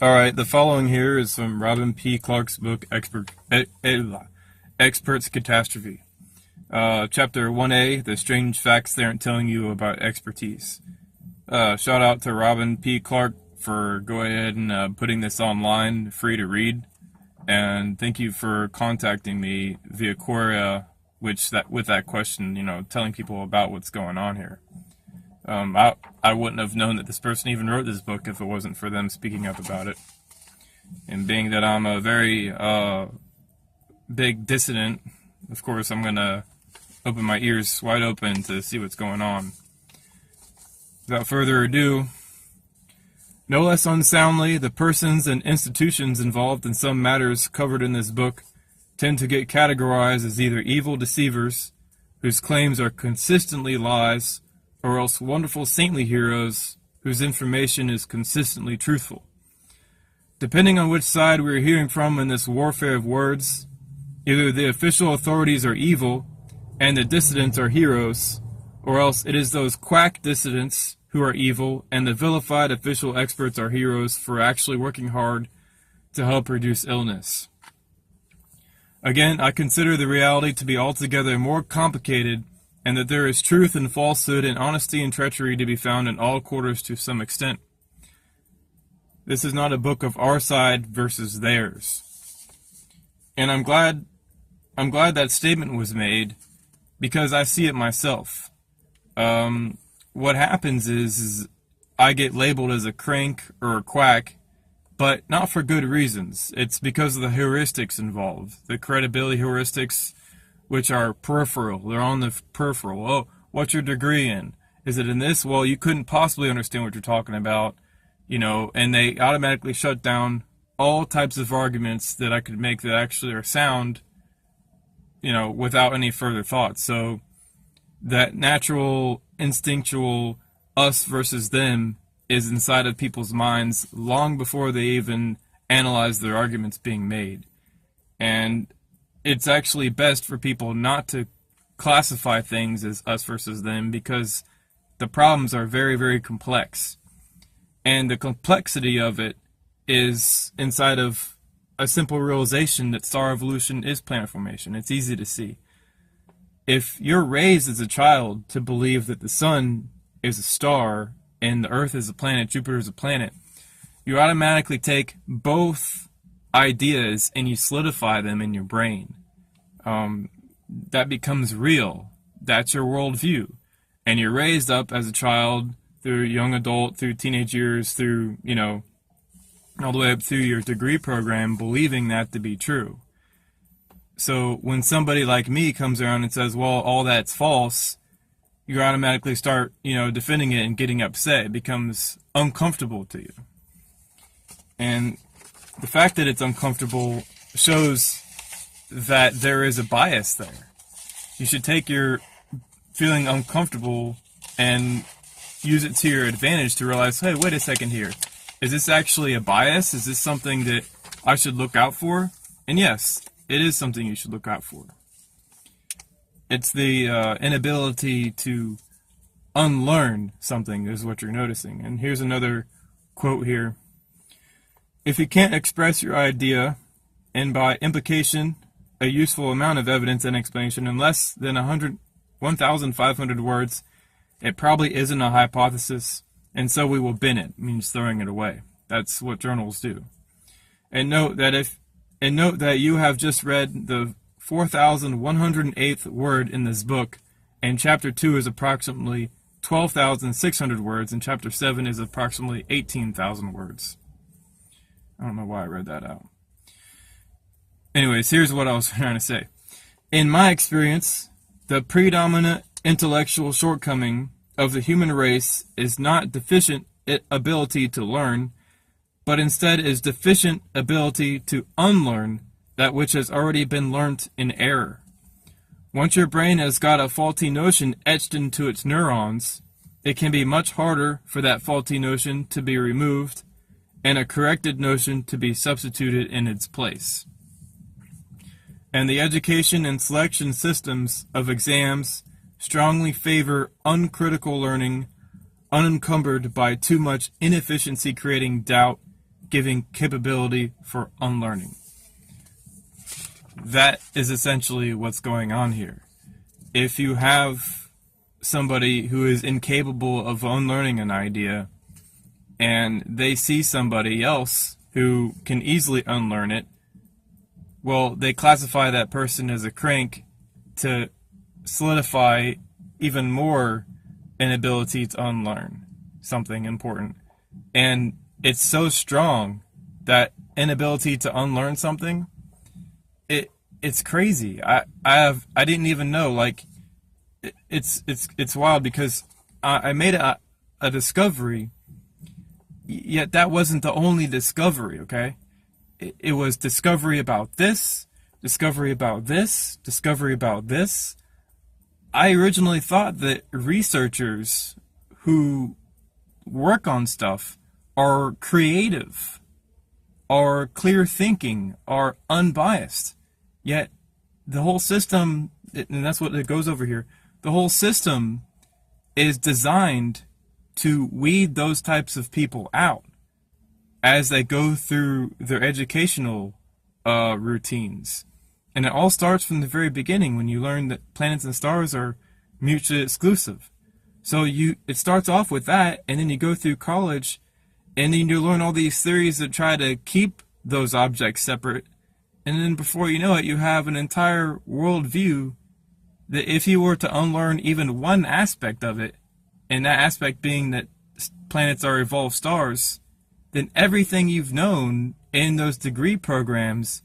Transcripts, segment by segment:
Alright, the following here is from Robin P. Clarke's book, Expert's Catastrophe. Chapter 1A, The Strange Facts They Aren't Telling You About Expertise. Shout out to Robin P. Clarke for going ahead and putting this online, free to read. And thank you for contacting me via Quora, with that question, telling people about what's going on here. I wouldn't have known that this person even wrote this book if it wasn't for them speaking up about it. And being that I'm a very big dissident, of course I'm going to open my ears wide open to see what's going on. Without further ado, no less unsoundly, the persons and institutions involved in some matters covered in this book tend to get categorized as either evil deceivers, whose claims are consistently lies, or else wonderful saintly heroes whose information is consistently truthful. Depending on which side we are hearing from in this warfare of words, either the official authorities are evil and the dissidents are heroes, or else it is those quack dissidents who are evil and the vilified official experts are heroes for actually working hard to help reduce illness. Again, I consider the reality to be altogether more complicated, and that there is truth and falsehood and honesty and treachery to be found in all quarters to some extent. This is not a book of our side versus theirs. And I'm glad that statement was made, because I see it myself. What happens is I get labeled as a crank or a quack, but not for good reasons. It's because of the heuristics involved, the credibility heuristics, which are peripheral. They're on the peripheral. Oh, what's your degree in? Is it in this? Well, you couldn't possibly understand what you're talking about, and they automatically shut down all types of arguments that I could make that actually are sound, without any further thought. So that natural, instinctual us versus them is inside of people's minds long before they even analyze their arguments being made. And it's actually best for people not to classify things as us versus them, because the problems are very, very complex. And the complexity of it is inside of a simple realization that star evolution is planet formation. It's easy to see. If you're raised as a child to believe that the sun is a star and the earth is a planet, Jupiter is a planet, you automatically take both ideas and you solidify them in your brain. That becomes real. That's your worldview. And you're raised up as a child, through young adult, through teenage years, through, all the way up through your degree program, believing that to be true. So when somebody like me comes around and says, well, all that's false, you automatically start, defending it and getting upset. It becomes uncomfortable to you. And the fact that it's uncomfortable shows that there is a bias there. You should take your feeling uncomfortable and use it to your advantage to realize, hey, wait a second here. Is this actually a bias? Is this something that I should look out for? And yes, it is something you should look out for. It's the inability to unlearn something is what you're noticing. And here's another quote here. If you can't express your idea, and by implication, a useful amount of evidence and explanation in less than 1,500 words, it probably isn't a hypothesis, and so we will bin it. It means throwing it away. That's what journals do. And note that you have just read the 4,108th word in this book, and chapter 2 is approximately 12,600 words, and chapter 7 is approximately 18,000 words. I don't know why I read that out. Anyways, here's what I was trying to say. In my experience, the predominant intellectual shortcoming of the human race is not deficient ability to learn, but instead is deficient ability to unlearn that which has already been learnt in error. Once your brain has got a faulty notion etched into its neurons, it can be much harder for that faulty notion to be removed and a corrected notion to be substituted in its place. And the education and selection systems of exams strongly favor uncritical learning, unencumbered by too much inefficiency creating doubt, giving capability for unlearning. That is essentially what's going on here. If you have somebody who is incapable of unlearning an idea, and they see somebody else who can easily unlearn it, well, they classify that person as a crank to solidify even more inability to unlearn something important. And it's so strong, that inability to unlearn something, it's crazy. I didn't even know, like, it's wild, because I made a discovery, yet that wasn't the only discovery, okay? It was discovery about this, discovery about this, discovery about this. I originally thought that researchers who work on stuff are creative, are clear thinking, are unbiased. Yet the whole system, and that's what it goes over here, the whole system is designed to weed those types of people out as they go through their educational routines. And it all starts from the very beginning, when you learn that planets and stars are mutually exclusive. So it starts off with that, and then you go through college, and then you learn all these theories that try to keep those objects separate. And then before you know it, you have an entire worldview that if you were to unlearn even one aspect of it, and that aspect being that planets are evolved stars, then everything you've known in those degree programs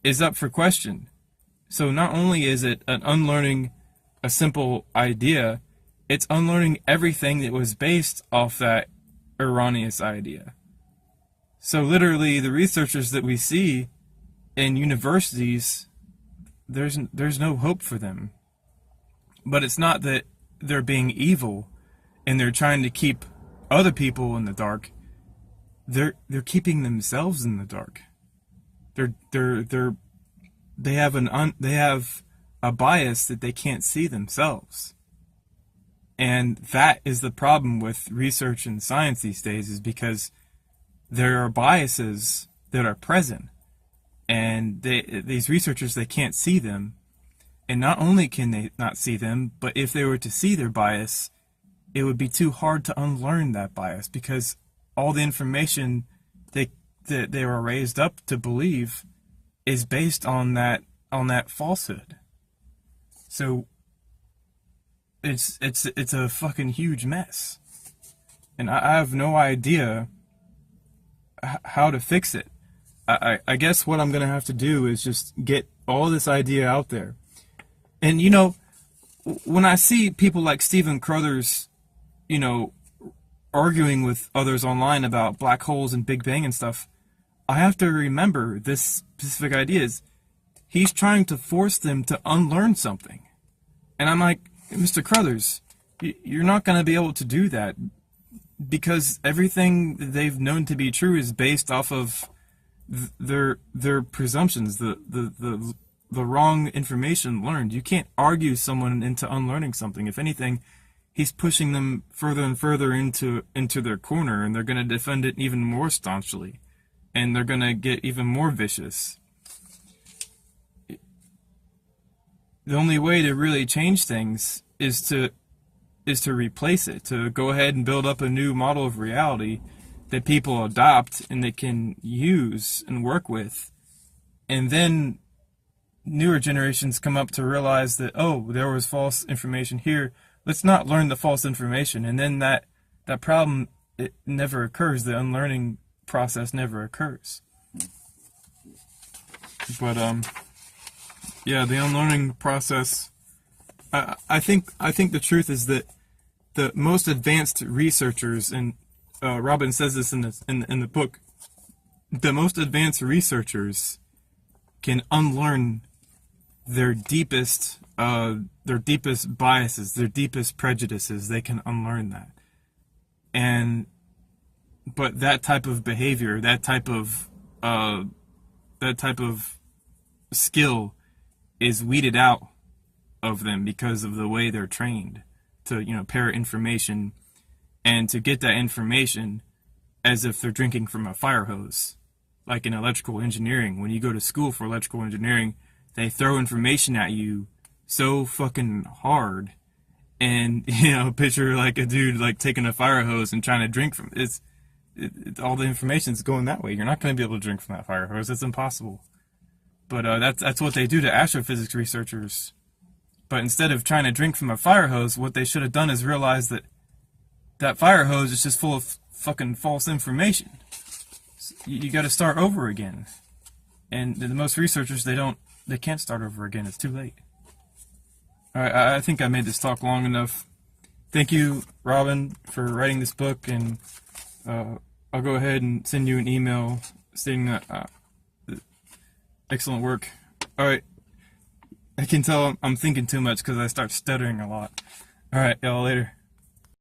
is up for question. So not only is it an unlearning a simple idea, it's unlearning everything that was based off that erroneous idea. So literally, the researchers that we see in universities, there's no hope for them. But it's not that they're being evil and they're trying to keep other people in the dark. They're keeping themselves in the dark. They have a bias that they can't see themselves. And that is the problem with research and science these days, is because there are biases that are present, and these researchers, they can't see them. And not only can they not see them, but if they were to see their bias, it would be too hard to unlearn that bias, because all the information that they were raised up to believe is based on that falsehood. So it's a fucking huge mess, and I have no idea how to fix it. I guess what I'm gonna have to do is just get all this idea out there. And you know, when I see people like Stephen Crothers, you know, arguing with others online about black holes and Big Bang and stuff, I have to remember this specific idea is he's trying to force them to unlearn something. And I'm like, Mr. Crothers, you're not going to be able to do that, because everything that they've known to be true is based off of their presumptions, the wrong information learned. You can't argue someone into unlearning something. If anything, he's pushing them further and further into their corner, and they're going to defend it even more staunchly, and they're going to get even more vicious. The only way to really change things is to replace it, to go ahead and build up a new model of reality that people adopt and they can use and work with. And then newer generations come up to realize that, oh, there was false information here. Let's not learn the false information. And then that problem, it never occurs. The unlearning process never occurs. But yeah, the unlearning process, I think the truth is that the most advanced researchers, and Robin says this in the book, the most advanced researchers can unlearn their deepest biases, their deepest prejudices. They can unlearn that. But that type of behavior, that type of skill is weeded out of them because of the way they're trained to, parrot information, and to get that information as if they're drinking from a fire hose. Like in electrical engineering, when you go to school for electrical engineering, they throw information at you so fucking hard, and picture like a dude like taking a fire hose and trying to drink from it. All the information's going that way. You're not going to be able to drink from that fire hose. It's impossible. But that's what they do to astrophysics researchers. But instead of trying to drink from a fire hose, what they should have done is realize that that fire hose is just full of fucking false information. You got to start over again. And the most researchers, they can't start over again. It's too late. All right, I think I made this talk long enough. Thank you, Robin, for writing this book, and I'll go ahead and send you an email stating that excellent work. All right, I can tell I'm thinking too much because I start stuttering a lot. All right, y'all later.